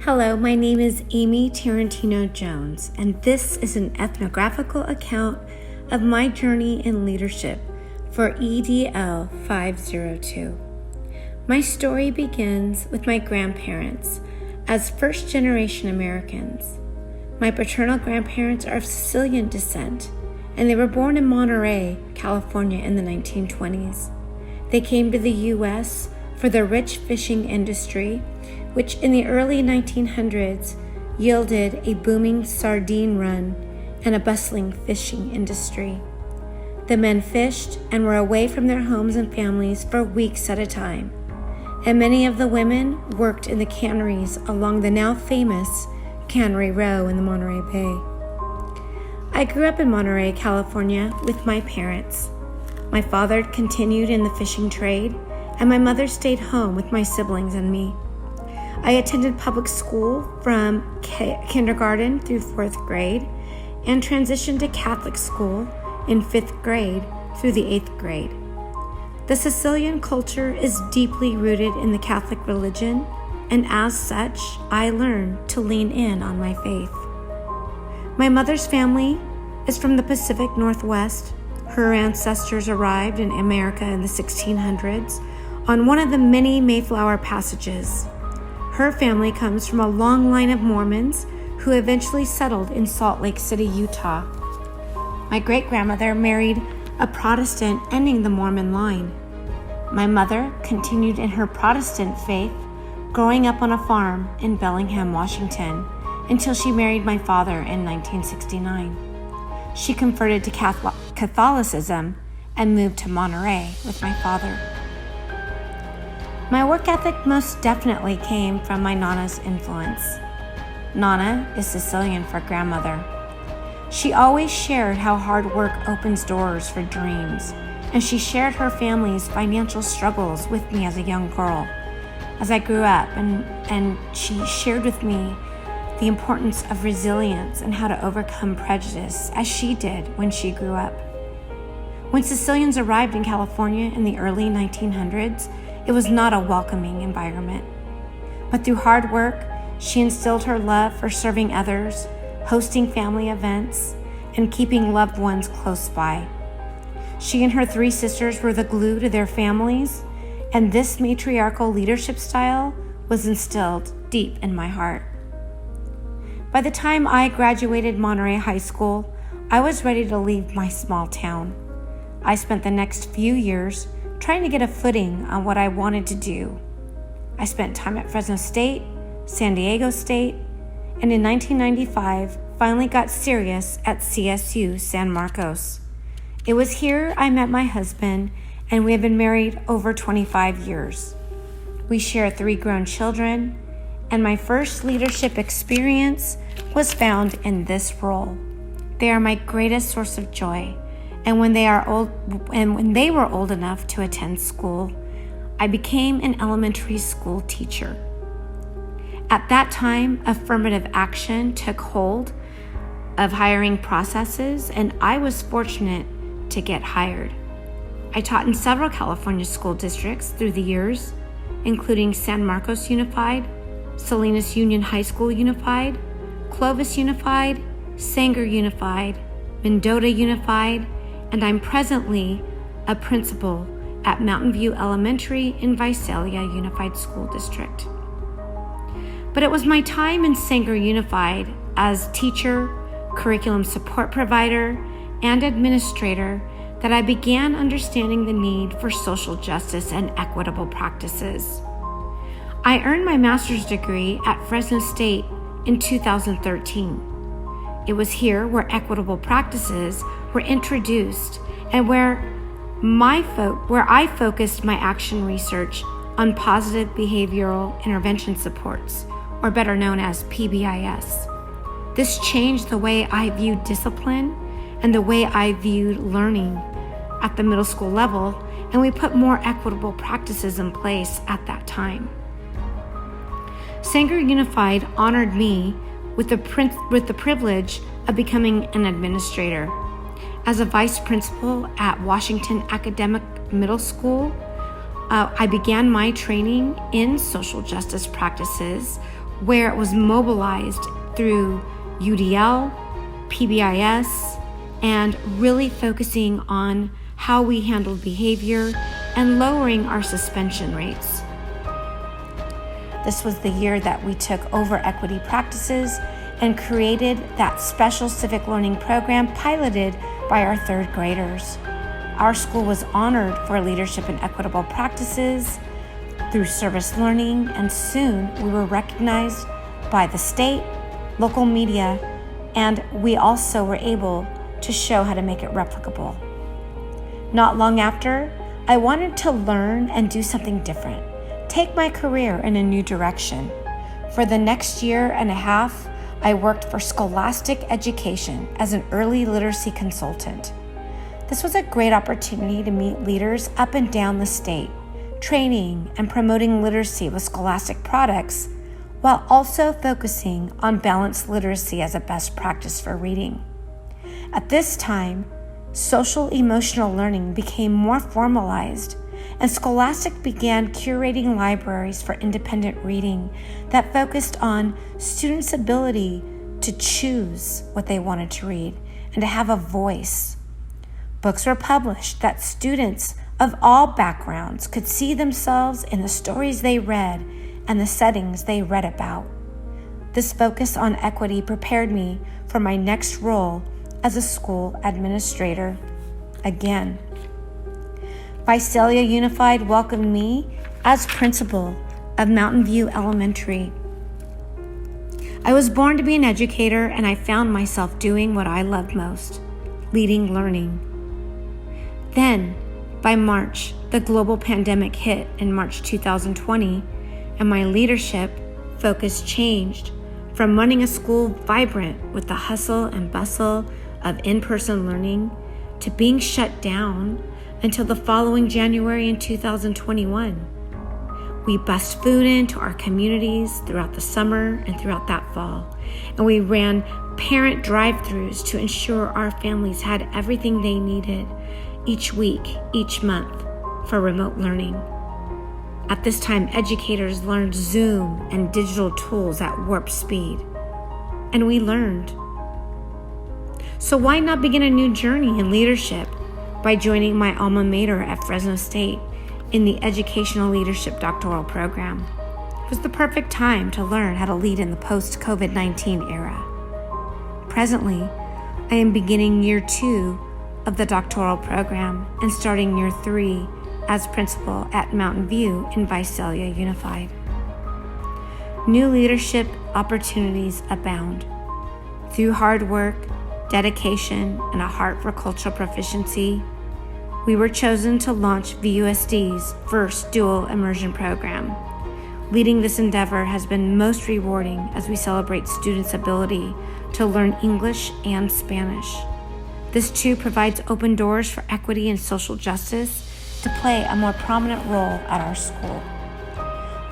Hello, my name is Amy Tarantino Jones, and this is an ethnographical account of my journey in leadership for EDL 502. My story begins with my grandparents as first-generation Americans. My paternal grandparents are of Sicilian descent, and they were born in Monterey, California in the 1920s. They came to the U.S. for the rich fishing industry, which in the early 1900s yielded a booming sardine run and a bustling fishing industry. The men fished and were away from their homes and families for weeks at a time, and many of the women worked in the canneries along the now famous Cannery Row in the Monterey Bay. I grew up in Monterey, California with my parents. My father continued in the fishing trade, and my mother stayed home with my siblings and me. I attended public school from kindergarten through 4th grade and transitioned to Catholic school in 5th grade through the 8th grade. The Sicilian culture is deeply rooted in the Catholic religion, and as such, I learned to lean in on my faith. My mother's family is from the Pacific Northwest. Her ancestors arrived in America in the 1600s on one of the many Mayflower passages. Her family comes from a long line of Mormons who eventually settled in Salt Lake City, Utah. My great-grandmother married a Protestant, ending the Mormon line. My mother continued in her Protestant faith, growing up on a farm in Bellingham, Washington, until she married my father in 1969. She converted to Catholicism and moved to Monterey with my father. My work ethic most definitely came from my Nana's influence. Nana is Sicilian for grandmother. She always shared how hard work opens doors for dreams, and she shared her family's financial struggles with me as a young girl. As I grew up, and she shared with me the importance of resilience and how to overcome prejudice, as she did when she grew up. When Sicilians arrived in California in the early 1900s, it was not a welcoming environment. But through hard work, she instilled her love for serving others, hosting family events, and keeping loved ones close by. She and her 3 sisters were the glue to their families, and this matriarchal leadership style was instilled deep in my heart. By the time I graduated Monterey High School, I was ready to leave my small town. I spent the next few years trying to get a footing on what I wanted to do. I spent time at Fresno State, San Diego State, and in 1995 finally got serious at CSU San Marcos. It was here I met my husband, and we have been married over 25 years. We share 3 grown children, and my first leadership experience was found in this role. They are my greatest source of joy. And when they were old enough to attend school, I became an elementary school teacher. At that time, affirmative action took hold of hiring processes, and I was fortunate to get hired. I taught in several California school districts through the years, including San Marcos Unified, Salinas Union High School Unified, Clovis Unified, Sanger Unified, Mendota Unified, and I'm presently a principal at Mountain View Elementary in Visalia Unified School District. But it was my time in Sanger Unified as teacher, curriculum support provider, and administrator that I began understanding the need for social justice and equitable practices. I earned my master's degree at Fresno State in 2013. It was here where equitable practices were introduced and where I focused my action research on positive behavioral intervention supports, or better known as PBIS. This changed the way I viewed discipline and the way I viewed learning at the middle school level, and we put more equitable practices in place at that time. Sanger Unified honored me with the privilege of becoming an administrator. As a vice principal at Washington Academic Middle School, I began my training in social justice practices where it was mobilized through UDL, PBIS, and really focusing on how we handled behavior and lowering our suspension rates. This was the year that we took over equity practices and created that special civic learning program piloted by our third graders. Our school was honored for leadership in equitable practices through service learning, and soon we were recognized by the state, local media, and we also were able to show how to make it replicable. Not long after, I wanted to learn and do something different, take my career in a new direction. For the next year and a half, I worked for Scholastic Education as an early literacy consultant. This was a great opportunity to meet leaders up and down the state, training and promoting literacy with Scholastic products, while also focusing on balanced literacy as a best practice for reading. At this time, social emotional learning became more formalized, and Scholastic began curating libraries for independent reading that focused on students' ability to choose what they wanted to read and to have a voice. Books were published that students of all backgrounds could see themselves in the stories they read and the settings they read about. This focus on equity prepared me for my next role as a school administrator. Again, Visalia Unified welcomed me as principal of Mountain View Elementary. I was born to be an educator, and I found myself doing what I loved most, leading learning. Then, by March, the global pandemic hit in March 2020, and my leadership focus changed from running a school vibrant with the hustle and bustle of in-person learning to being shut down until the following January in 2021. We bussed food into our communities throughout the summer and throughout that fall, and we ran parent drive-thrus to ensure our families had everything they needed each week, each month for remote learning. At this time, educators learned Zoom and digital tools at warp speed, and we learned. So why not begin a new journey in leadership by joining my alma mater at Fresno State in the Educational Leadership Doctoral Program? It was the perfect time to learn how to lead in the post-COVID-19 era. Presently, I am beginning year 2 of the doctoral program and starting year 3 as principal at Mountain View in Visalia Unified. New leadership opportunities abound. Through hard work, dedication, and a heart for cultural proficiency, we were chosen to launch VUSD's first dual immersion program. Leading this endeavor has been most rewarding as we celebrate students' ability to learn English and Spanish. This too provides open doors for equity and social justice to play a more prominent role at our school.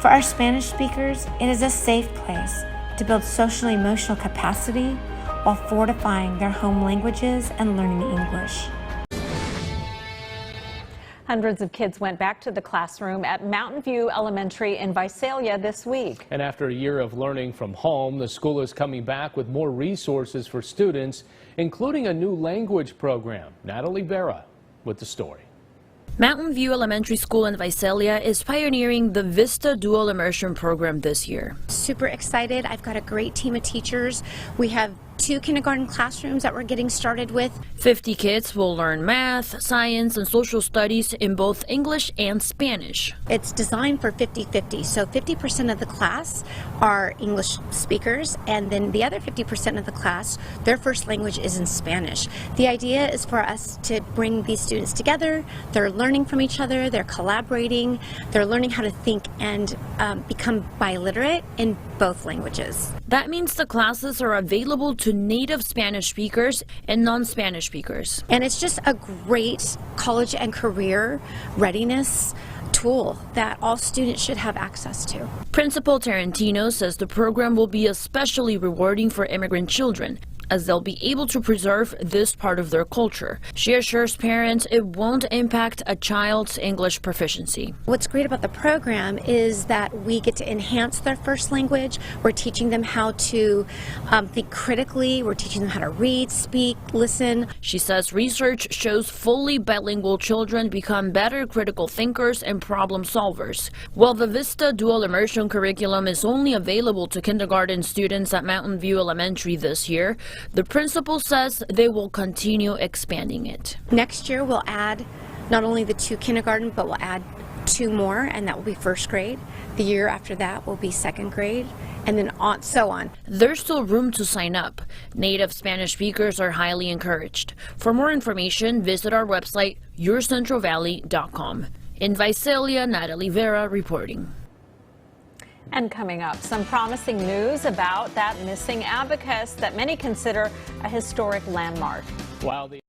For our Spanish speakers, it is a safe place to build social emotional capacity while fortifying their home languages and learning English. Hundreds of kids went back to the classroom at Mountain View Elementary in Visalia this week. And after a year of learning from home, the school is coming back with more resources for students, including a new language program. Natalie Vera with the story. Mountain View Elementary School in Visalia is pioneering the Vista Dual Immersion program this year. Super excited. I've got a great team of teachers. We have 2 kindergarten classrooms that we're getting started with. 50 kids will learn math, science, and social studies in both English and Spanish. It's designed for 50-50, so 50% of the class are English speakers, and then the other 50% of the class, their first language is in Spanish. The idea is for us to bring these students together. They're learning from each other, they're collaborating, they're learning how to think and become biliterate in both languages. That means the classes are available to native Spanish speakers and non-Spanish speakers. And it's just a great college and career readiness tool that all students should have access to. Principal Tarantino says the program will be especially rewarding for immigrant children. as they'll be able to preserve this part of their culture. She assures parents it won't impact a child's English proficiency. What's great about the program is that we get to enhance their first language. We're teaching them how to think critically. We're teaching them how to read, speak, listen. She says research shows fully bilingual children become better critical thinkers and problem solvers. While the Vista Dual Immersion curriculum is only available to kindergarten students at Mountain View Elementary this year, the principal says they will continue expanding it. Next year we'll add not only the 2 kindergarten, but we'll add 2 more, and that will be first grade. The year after that will be second grade, and then so on. There's still room to sign up. Native Spanish speakers are highly encouraged. For more information, visit our website, yourcentralvalley.com. In Visalia, Natalie Vera reporting. And coming up, some promising news about that missing abacus that many consider a historic landmark. While the